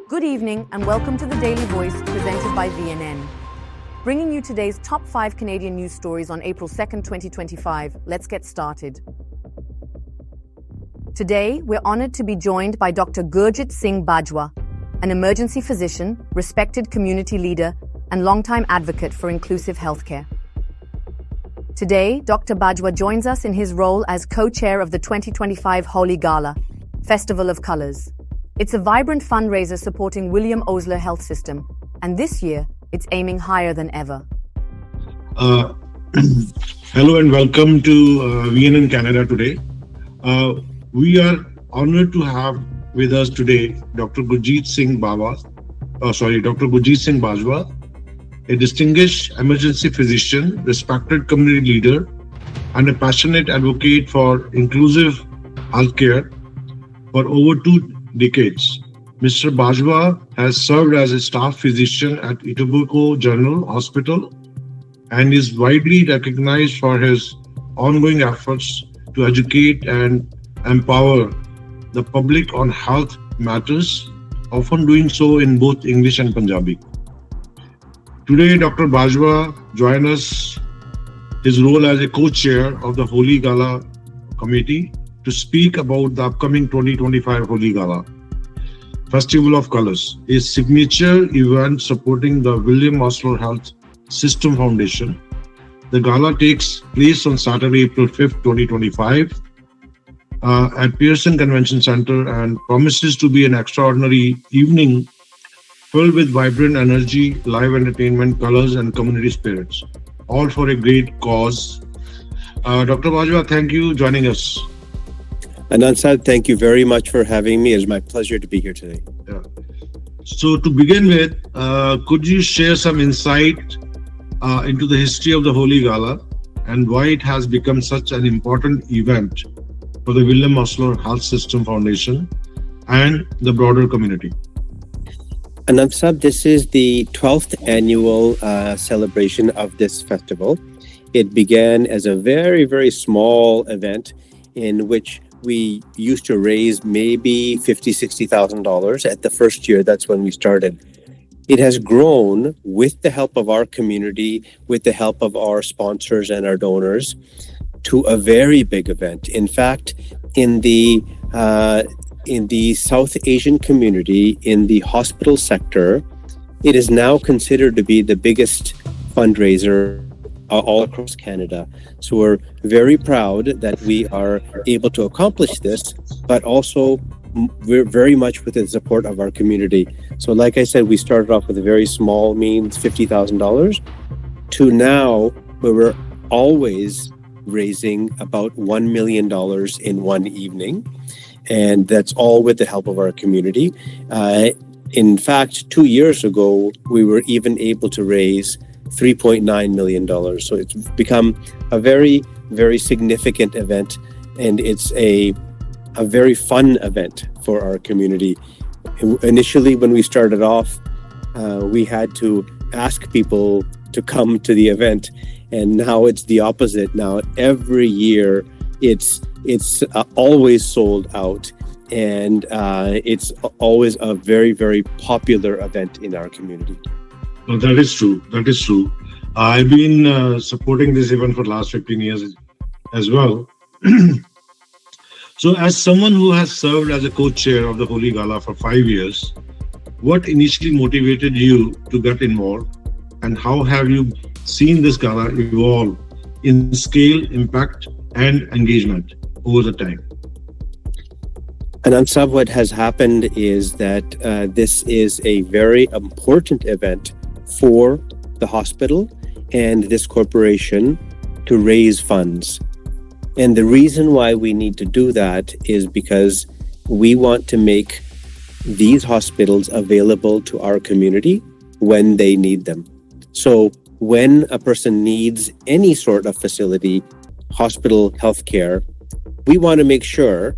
Good evening and welcome to the Daily Voice presented by VNN. Bringing you today's top 5 Canadian news stories on April 2nd, 2025. Let's get started. Today, we're honored to be joined by Dr. Gurjit Singh Bajwa, an emergency physician, respected community leader, and longtime advocate for inclusive healthcare. Today, Dr. Bajwa joins us in his role as co-chair of the 2025 Holi Gala, Festival of Colors. It's a vibrant fundraiser supporting William Osler Health System, and this year, it's aiming higher than ever. Hello and welcome to VNN Canada Today. We are honored to have with us today Dr. Gurjit Singh Bajwa, a distinguished emergency physician, respected community leader, and a passionate advocate for inclusive healthcare for over 2 decades. Mr. Bajwa has served as a staff physician at Etobicoke General Hospital and is widely recognized for his ongoing efforts to educate and empower the public on health matters, often doing so in both English and Punjabi. Today, Dr. Bajwa joins us his role as a co-chair of the Holi Gala committee to speak about the upcoming 2025 Holi Gala, Festival of Colors, a signature event supporting the William Osler Health System Foundation. The gala takes place on Saturday, April 5th, 2025 at Pearson Convention Center and promises to be an extraordinary evening filled with vibrant energy, live entertainment, colors, and community spirits, all for a great cause. Dr. Bajwa, thank you for joining us. Anand sir, thank you very much for having me. It's my pleasure to be here today. Yeah. So to begin with, could you share some insight into the history of the Holi Gala and why it has become such an important event for the William Osler Health System Foundation and the broader community? Anand sir, this is the 12th annual celebration of this festival. It began as a very, very small event in which we used to raise maybe $50,000, $60,000 at the first year. That's when we started. It has grown with the help of our community, with the help of our sponsors and our donors, to a very big event. In fact, in the South Asian community, in the hospital sector, it is now considered to be the biggest fundraiser all across Canada. So we're very proud that we are able to accomplish this, but also we're very much with the support of our community. So like I said, we started off with a very small means, $50,000, to now where we're always raising about $1 million in one evening. And that's all with the help of our community. In fact, 2 years ago, we were even able to raise $3.9 million. So it's become a very, very significant event, and it's a very fun event for our community. Initially, when we started off, we had to ask people to come to the event, and now it's the opposite. Now, every year, it's always sold out, and it's always a very, very popular event in our community. No, that is true. That is true. I've been supporting this event for the last 15 years as well. So as someone who has served as a co-chair of the Holi Gala for 5 years, what initially motivated you to get involved, and how have you seen this gala evolve in scale, impact, and engagement over the time? And sir, what has happened is that this is a very important event for the hospital and this corporation to raise funds. And the reason why we need to do that is because we want to make these hospitals available to our community when they need them. So when a person needs any sort of facility, hospital healthcare, we want to make sure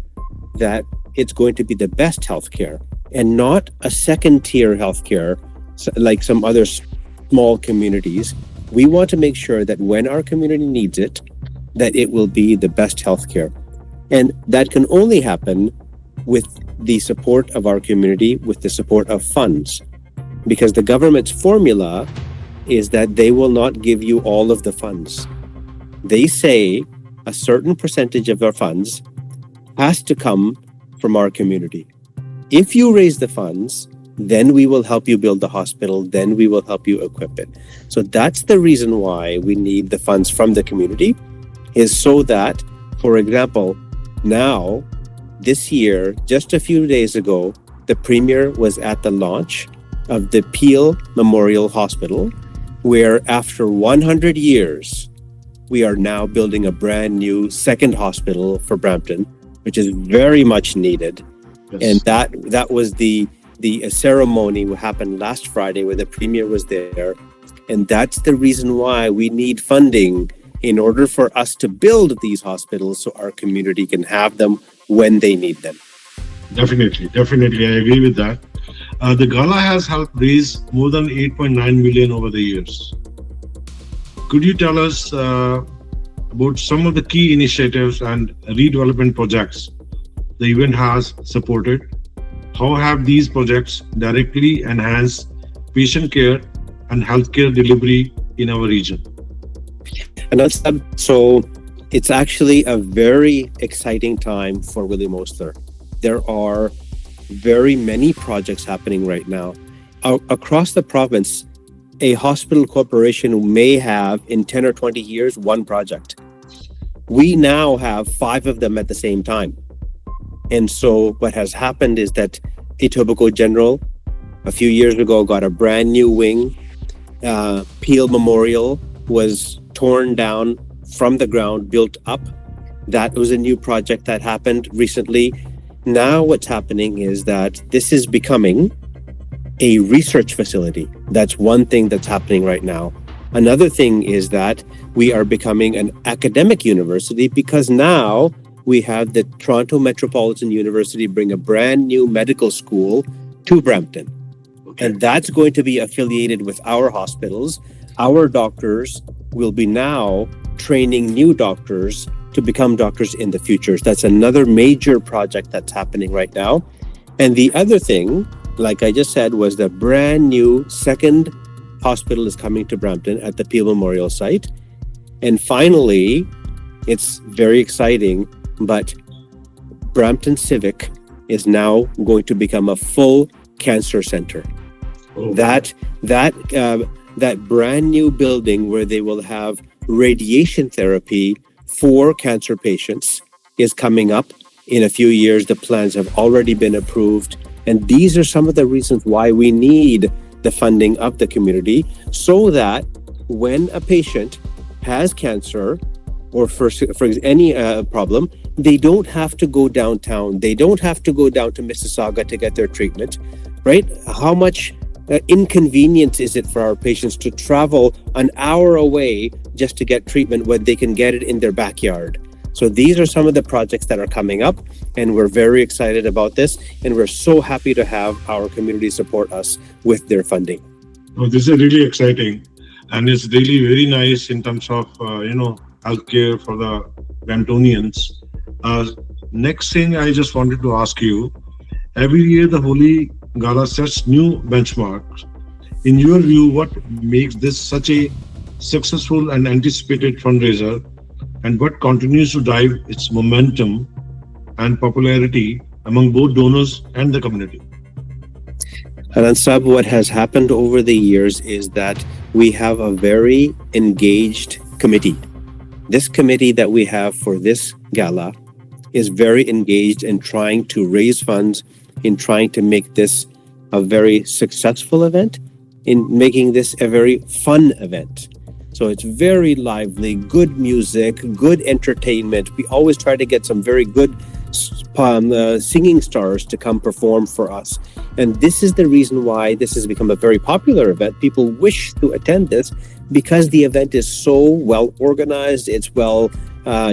that it's going to be the best healthcare and not a second-tier healthcare like some other small communities. We want to make sure that when our community needs it, that it will be the best healthcare. And that can only happen with the support of our community with the support of funds. Because the government's formula is that they will not give you all of the funds. They say a certain percentage of our funds has to come from our community. If you raise the funds, then we will help you build the hospital, then we will help you equip it. So that's the reason why we need the funds from the community, is so that, for example, now, this year, just a few days ago, the Premier was at the launch of the Peel Memorial Hospital, where after 100 years, we are now building a brand new second hospital for Brampton, which is very much needed. Yes. And that was the ceremony that happened last Friday where the Premier was there. And that's the reason why we need funding in order for us to build these hospitals so our community can have them when they need them. Definitely, I agree with that. The gala has helped raise more than 8.9 million over the years. Could you tell us about some of the key initiatives and redevelopment projects the event has supported? How have these projects directly enhanced patient care and healthcare delivery in our region? And so it's actually a very exciting time for William Osler. There are very many projects happening right now. Across the province, a hospital corporation may have, in 10 or 20 years, one project. We now have 5 of them at the same time. And so what has happened is that Etobicoke General, a few years ago, got a brand new wing. Peel Memorial was torn down from the ground, built up. That was a new project that happened recently. Now what's happening is that this is becoming a research facility. That's one thing that's happening right now. Another thing is that we are becoming an academic university because now we have the Toronto Metropolitan University bring a brand new medical school to Brampton. Okay. And that's going to be affiliated with our hospitals. Our doctors will be now training new doctors to become doctors in the future. That's another major project that's happening right now. And the other thing, like I just said, was the brand new second hospital is coming to Brampton at the Peel Memorial site. And finally, it's very exciting, but Brampton Civic is now going to become a full cancer center. Oh. That brand new building where they will have radiation therapy for cancer patients is coming up in a few years. The plans have already been approved. And these are some of the reasons why we need the funding of the community, so that when a patient has cancer or for any problem, they don't have to go downtown. They don't have to go down to Mississauga to get their treatment, right? How much inconvenience is it for our patients to travel an hour away just to get treatment when they can get it in their backyard? So these are some of the projects that are coming up, and we're very excited about this, and we're so happy to have our community support us with their funding. Oh, this is really exciting, and it's really very nice in terms of healthcare for the Bramptonians. Next thing I just wanted to ask you, every year the Holi Gala sets new benchmarks. In your view, what makes this such a successful and anticipated fundraiser, and what continues to drive its momentum and popularity among both donors and the community? And Sab, what has happened over the years is that we have a very engaged committee. This committee that we have for this gala is very engaged in trying to raise funds, in trying to make this a very successful event, in making this a very fun event. So it's very lively, good music, good entertainment. We always try to get some very good singing stars to come perform for us. And this is the reason why this has become a very popular event. People wish to attend this because the event is so well organized, it's well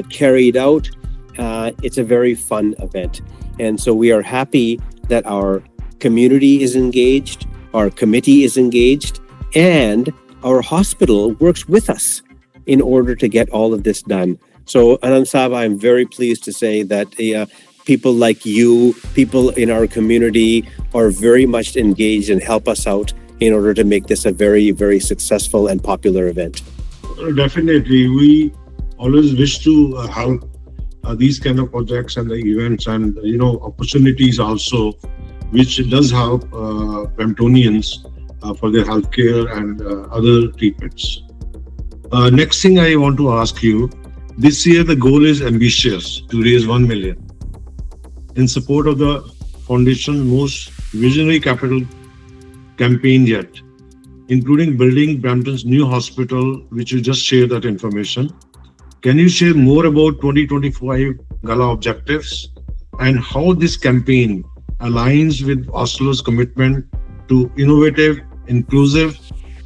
carried out. It's a very fun event. And so we are happy that our community is engaged, our committee is engaged, and our hospital works with us in order to get all of this done. So, Anand Sab, I'm very pleased to say that people like you, people in our community are very much engaged and help us out in order to make this a very, very successful and popular event. Definitely. We always wish to help these kind of projects and the events and, opportunities also, which does help Bramptonians for their healthcare and other treatments. Next thing I want to ask you, this year the goal is ambitious to raise 1 million in support of the foundation's most visionary capital campaign yet, including building Brampton's new hospital, which you just shared that information. Can you share more about 2025 Gala objectives and how this campaign aligns with Osler's commitment to innovative, inclusive,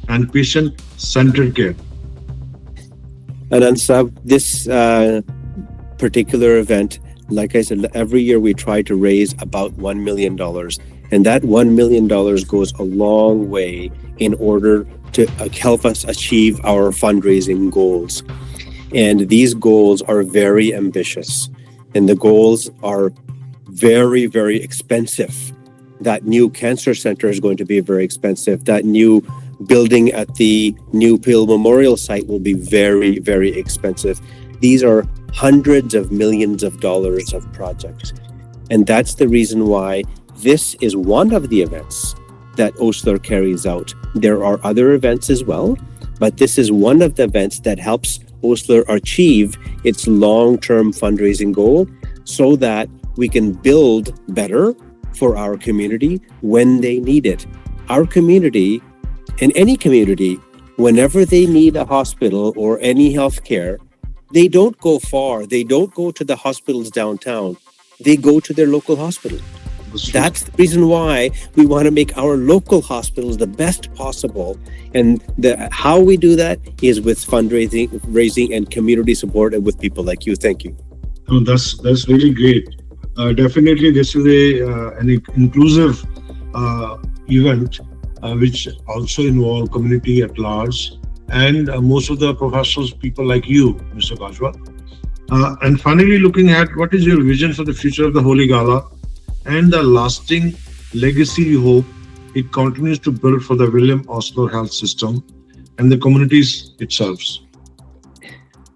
and patient-centered care? And so this particular event, like I said, every year we try to raise about $1 million. And that $1 million goes a long way in order to help us achieve our fundraising goals. And these goals are very ambitious. And the goals are very, very expensive. That new cancer center is going to be very expensive. That new building at the New Peel Memorial site will be very, very expensive. These are hundreds of millions of dollars of projects. And that's the reason why this is one of the events that Osler carries out. There are other events as well, but this is one of the events that helps Osler achieve its long-term fundraising goal so that we can build better for our community when they need it. Our community, and any community, whenever they need a hospital or any health care, they don't go far. They don't go to the hospitals downtown. They go to their local hospital. That's the reason why we want to make our local hospitals the best possible. And how we do that is with fundraising and community support and with people like you. Thank you. Oh, that's really great. Definitely, this is an inclusive event which also involve community at large and most of the professionals, people like you, Mr. Bajwa. And finally, looking at what is your vision for the future of the Holi Gala and the lasting legacy you hope it continues to build for the William Osler health system and the communities itself.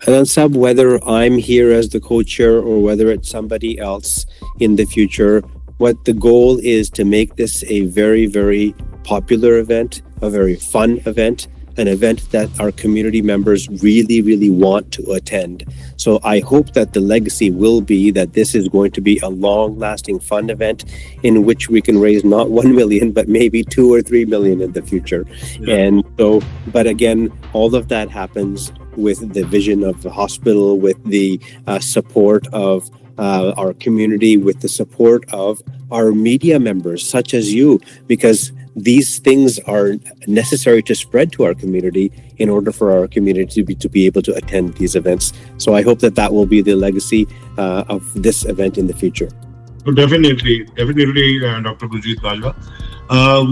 And Sab, whether I'm here as the co-chair or whether it's somebody else in the future, what the goal is to make this a very, very popular event, a very fun event, an event that our community members really, really want to attend. So I hope that the legacy will be that this is going to be a long-lasting fun event in which we can raise not 1 million, but maybe 2 or 3 million in the future. Yeah. And so, but again, all of that happens with the vision of the hospital, with the support of our community, with the support of our media members, such as you, because these things are necessary to spread to our community in order for our community to be able to attend these events. So I hope that will be the legacy of this event in the future. Definitely, Dr. Gurjit Bajwa.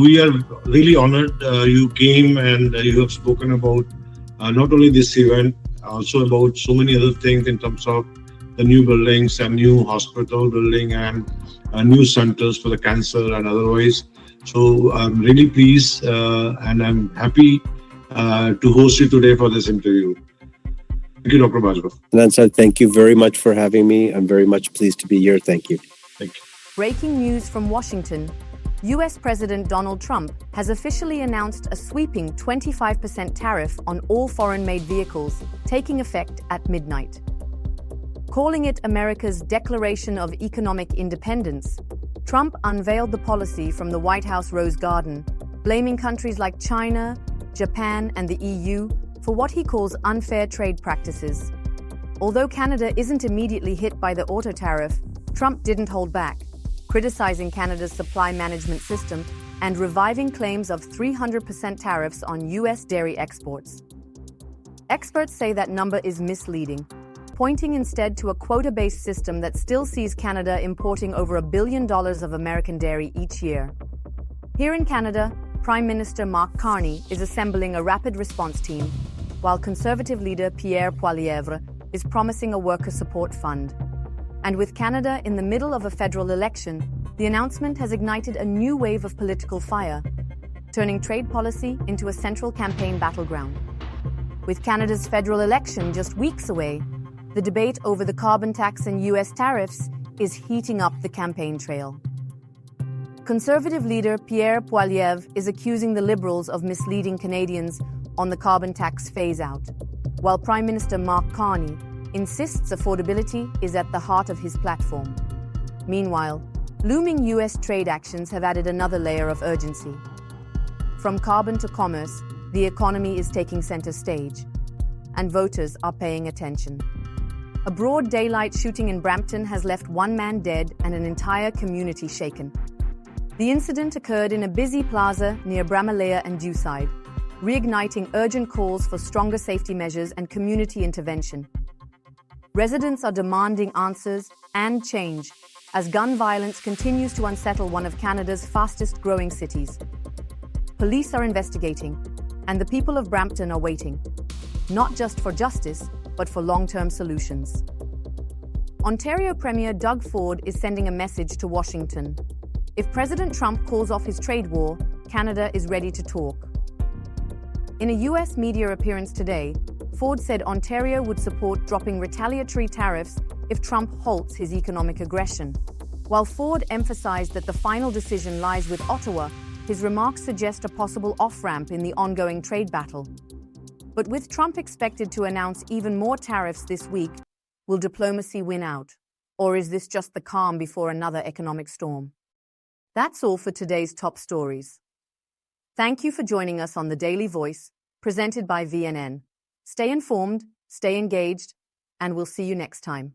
We are really honored you came and you have spoken about not only this event, also about so many other things in terms of the new buildings and new hospital building and new centers for the cancer and otherwise. So I'm really pleased and I'm happy to host you today for this interview. Thank you, Dr. Bajwa. Nansad, thank you very much for having me. I'm very much pleased to be here. Thank you. Thank you. Breaking news from Washington. US President Donald Trump has officially announced a sweeping 25% tariff on all foreign-made vehicles, taking effect at midnight. Calling it America's Declaration of Economic Independence, Trump unveiled the policy from the White House Rose Garden, blaming countries like China, Japan, and the EU for what he calls unfair trade practices. Although Canada isn't immediately hit by the auto tariff, Trump didn't hold back, criticizing Canada's supply management system and reviving claims of 300% tariffs on US dairy exports. Experts say that number is misleading, pointing instead to a quota-based system that still sees Canada importing over $1 billion of American dairy each year. Here in Canada, Prime Minister Mark Carney is assembling a rapid response team, while Conservative leader Pierre Poilievre is promising a worker support fund. And with Canada in the middle of a federal election, the announcement has ignited a new wave of political fire, turning trade policy into a central campaign battleground. With Canada's federal election just weeks away, the debate over the carbon tax and US tariffs is heating up the campaign trail. Conservative leader Pierre Poilievre is accusing the Liberals of misleading Canadians on the carbon tax phase-out, while Prime Minister Mark Carney insists affordability is at the heart of his platform. Meanwhile, looming US trade actions have added another layer of urgency. From carbon to commerce, the economy is taking center stage, and voters are paying attention. A broad daylight shooting in Brampton has left one man dead and an entire community shaken. The incident occurred in a busy plaza near Bramalea and Dewside, reigniting urgent calls for stronger safety measures and community intervention. Residents are demanding answers and change as gun violence continues to unsettle one of Canada's fastest-growing cities. Police are investigating, and the people of Brampton are waiting, not just for justice, but for long-term solutions. Ontario Premier Doug Ford is sending a message to Washington. If President Trump calls off his trade war, Canada is ready to talk. In a US media appearance today, Ford said Ontario would support dropping retaliatory tariffs if Trump halts his economic aggression. While Ford emphasized that the final decision lies with Ottawa, his remarks suggest a possible off-ramp in the ongoing trade battle. But with Trump expected to announce even more tariffs this week, will diplomacy win out? Or is this just the calm before another economic storm? That's all for today's top stories. Thank you for joining us on The Daily Voice, presented by VNN. Stay informed, stay engaged, and we'll see you next time.